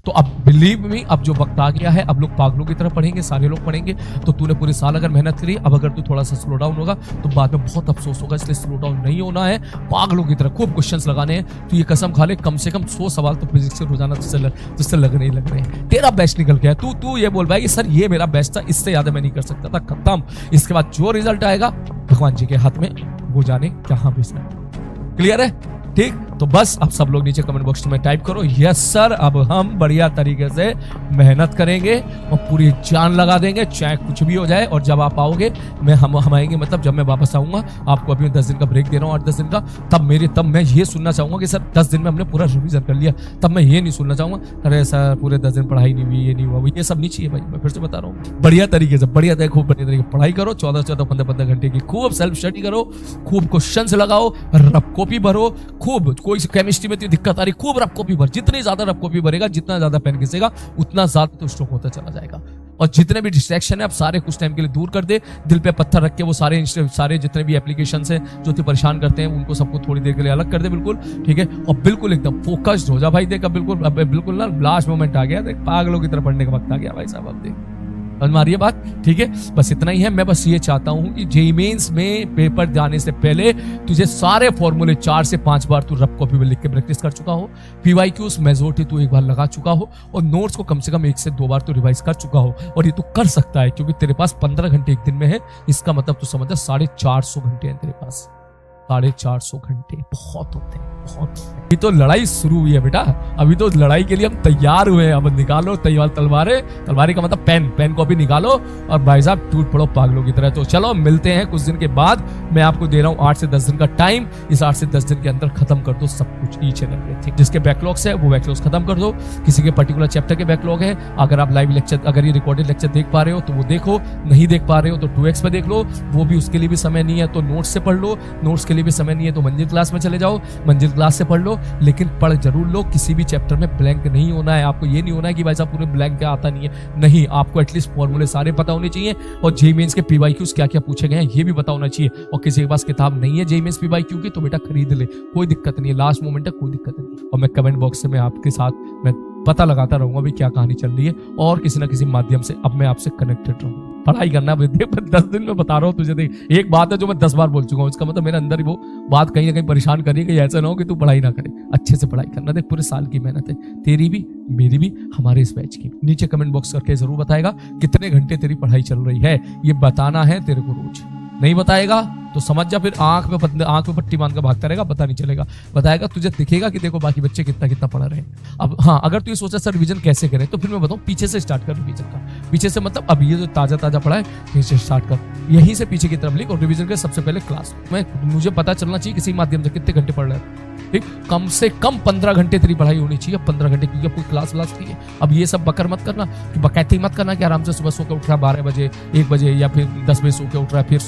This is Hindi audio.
तो अब बिलीव मी, अब जो वक्त आ गया है, अब लोग पागलों की तरह पढ़ेंगे, सारे लोग पढ़ेंगे। तो तूने पूरे साल अगर मेहनत करी, अब अगर तू थोड़ा सा स्लो डाउन होगा तो बाद में बहुत अफसोस होगा। इसलिए स्लो डाउन नहीं होना है, पागलों की तरह खूब क्वेश्चंस लगाने हैं। तो ये कसम खा ले, कम से कम 100 सवाल तो फिजिक्स से रोजाना तुझसे लगने ही लग रहे हैं। तेरा बेस्ट निकल गया, तू ये बोल पाएगा कि सर ये मेरा बेस्ट था, इससे ज्यादा मैं नहीं कर सकता था, खत्म। इसके बाद जो रिजल्ट आएगा भगवान जी के हाथ में, वो जाने कहां भेजना है। क्लियर है? ठीक, तो बस अब सब लोग नीचे कमेंट बॉक्स में टाइप करो यस सर, अब हम बढ़िया तरीके से मेहनत करेंगे और पूरी जान लगा देंगे, चाहे कुछ भी हो जाए। और जब आप आओगे, हम आएंगे, मतलब जब मैं वापस आऊंगा, आपको अभी 10 दिन का ब्रेक दे रहा हूँ, 8-10 दिन का, तब मैं ये सुनना चाहूंगा कि सर 10 दिन में हमने पूरा रिवीजन कर लिया। तब मैं ये नहीं सुनना चाहूंगा अरे सर पूरे 10 दिन पढ़ाई नहीं हुई, ये नहीं हुआ, ये सब नहीं चाहिए भाई। मैं फिर से बता रहा हूँ, बढ़िया तरीके से, खूब बढ़िया तरीके पढ़ाई करो, 14-14, 15-15 घंटे की खूब सेल्फ स्टडी करो, खूब क्वेश्चन लगाओ, रफ कॉपी भरो, खूब कोई केमिस्ट्री में दिक्कत आ रही, खूब रफ कॉपी भर। जितनी ज्यादा रफ कॉपी भरेगा, जितना ज्यादा पेन घिसेगा, उतना ज्यादा तो स्ट्रोक होता चला जाएगा। और जितने भी डिस्ट्रैक्शन है, आप सारे कुछ टाइम के लिए दूर कर दे, दिल पे पत्थर रख के वो सारे जितने भी एप्लीकेशन है जो ते परेशान करते हैं, उनको सबको थोड़ी देर के लिए अलग कर दे, बिल्कुल ठीक है। और बिल्कुल एकदम फोकस्ड हो जा भाई। देख अब बिल्कुल ना लास्ट मोमेंट आ गया, देख पागलों की तरह पढ़ने का वक्त आ गया भाई साहब। अब देख समझ में आ रही है बात, ठीक है। बस इतना ही है। मैं बस ये चाहता हूं कि जेईई मेंस में पेपर जाने से पहले तुझे सारे फॉर्मूले 4 से 5 बार तू रफ कॉपी में लिख के प्रैक्टिस कर चुका हो, पीवाईक्यूज मेजॉरिटी तू एक बार लगा चुका हो, और नोट्स को कम से कम 1 से 2 बार तू रिवाइज कर चुका हो। और ये तू कर सकता है क्योंकि तेरे पास 15 घंटे एक दिन में है। इसका मतलब तू समझ 450 घंटे हैं तेरे पास। 450 घंटे बहुत होते हैं, बहुत। अभी तो लड़ाई शुरू हुई है बेटा, अभी तो लड़ाई के लिए हम तैयार हुए हैं। अब निकालो तलवारें का मतलब पेन कॉपी निकालो और भाई साहब टूट पड़ो पागलों की तरह। तो चलो मिलते हैं कुछ दिन के बाद। मैं आपको दे रहा हूँ 8 से 10 दिन का टाइम। इस 8 से 10 दिन के अंदर खत्म कर दो सब कुछ, ईच एंड एवरीथिंग। जिसके बैकलॉग्स है वो बैकलॉग्स खत्म कर दो। किसी के पर्टिकुलर चैप्टर के बैकलॉग है, अगर आप लाइव लेक्चर, अगर ये रिकॉर्डेड लेक्चर देख पा रहे हो तो वो देखो, नहीं देख पा रहे हो तो 2x पे देख लो, वो भी उसके लिए भी समय नहीं है तो नोट्स से पढ़ लो, नोट्स के लिए भी समय नहीं है तो मंजिल क्लास में चले जाओ, मंजिल क्लास से पढ़ लो। लेकिन पढ़ जरूर लो, किसी भी चैप्टर में ब्लैंक नहीं होना है। आपको ये नहीं होना है कि भाई साहब पूरे ब्लैंक क्या आता नहीं है, नहीं, आपको एटलीस्ट फॉर्मूले सारे पता होने चाहिए। और जेईई मेंस के पीवाईक्यूज क्या क्या पूछे गए हैं ये भी पता होना चाहिए। और किसी के पास किताब नहीं है जेईई मेंस पीवाईक्यू की तो बेटा खरीद ले, कोई दिक्कत नहीं है, लास्ट मोमेंट है, कोई दिक्कत नहीं। और मैं कमेंट बॉक्स से मैं आपके साथ मैं पता लगाता रहूंगा भी क्या कहानी चल रही है, और किसी ना किसी माध्यम से अब मैं आपसे कनेक्टेड रहूंगा। पढ़ाई करना देख, 10 दिन में बता रहा हूँ तुझे। देख, एक बात है जो मैं 10 बार बोल चुका हूँ, इसका मतलब मेरे अंदर ही वो बात कहीं ना कहीं परेशान कर रही है कि ऐसा ना हो कि तू पढ़ाई ना करे। अच्छे से पढ़ाई करना, देख पूरे साल की मेहनत है, तेरी भी, मेरी भी, हमारे इस बैच की। नीचे कमेंट बॉक्स करके जरूर बताएगा कितने घंटे तेरी पढ़ाई चल रही है, ये बताना है तेरे को रोज। नहीं बताएगा तो समझ जा फिर आंख में पट्टी बांध कर भागता रहेगा, पता नहीं चलेगा। बताएगा तुझे दिखेगा कि देखो बाकी बच्चे कितना पढ़ रहे हैं। अब हाँ, अगर तू ये सोचा सर रिवीजन कैसे करें, तो फिर मैं बताऊं पीछे से स्टार्ट कर रिवीजन का। पीछे से मतलब अब ये जो ताजा पढ़ा है यहीं से स्टार्ट कर, यहीं से पीछे की तरफ लिख। और रिवीजन के सबसे पहले क्लास में मुझे पता चलना चाहिए किसी माध्यम से कितने घंटे पढ़ रहे हैं, ठीक। कम से कम 15 घंटे तेरी पढ़ाई होनी चाहिए, 15 घंटे, क्योंकि अब कोई क्लास नहीं है। अब ये सब बकर मत करना, कि बकैती मत करना कि आराम से सुबह सो के उठ रहा 12 बजे, 1 बजे या फिर 10 बजे सो के उठ रहा है, फिर